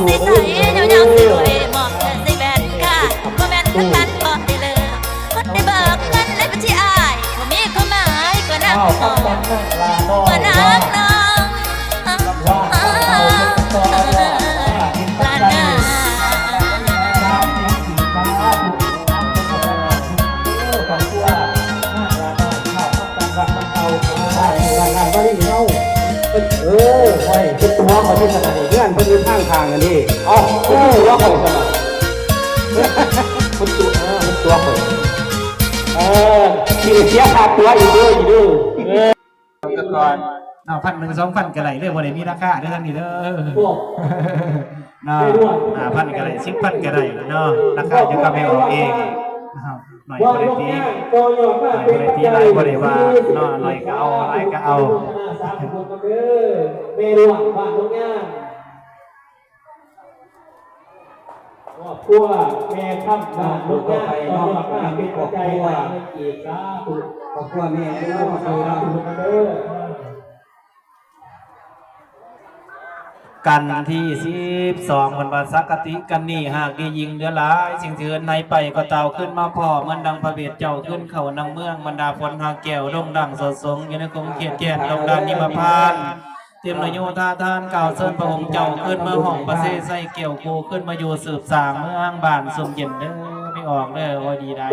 สิใส่เดี๋ยวยาวสิรวยหมอกเงินสิแบนค่ะบ่แม่นคนตันพอได้เลยคนได้เบิกเงินในบัญชีอายบ่มีความหมายกว่านักน้องกว่านักน้องลานาไว้เป็นตัวเขาที่สนามเพื่อนเพื่อนข้างทางกันนี่อ๋อเป็นตัวเขาสนามเป็นตัวเขาที่เสียขาดตัวอีกด้วยก็ก่อน1,000 2,000กันไหลเรื่องวันไหนมีราคาเรื่องนี้เด้อเนาะ5,000กันไหล10,000กันไหลเนาะราคาจะก็ไม่ออกเองนะครับหน่อยบริตีหลายบริวารเนาะหน่อยก็เอาหลายก็เอาเมรุหวังบ้านตรงนี้ว่าพวกแม่ข้ามบ้านตรงนี้นอกจากการเป็นปัจจัยว่าอีกนะพวกแม่ไม่ต้องมาซื้อนะกันที่12วันวันสักติกันนี่หากดียิงเดือดร้ายสิ่งเถื่อนในไปก็เต่าขึ้นมาพ่อมันดังพระเวทเจ้าขึ้นเข่านังเมืองบรรดาฝนหางแก้วดงดังสดสงอยู่ในกรงเขียดแก่นลงดานนิมพานเตรียมนโยธาทานเก่าเสิร์พระองค์เจ้าขึ้นเมื่อห้องประเสใส่เกี่ยวโคขึ้นมาอยู่สืบสางเมืองบ้านสมเย็นเด้อไม่ออกเด้อว่าดีได้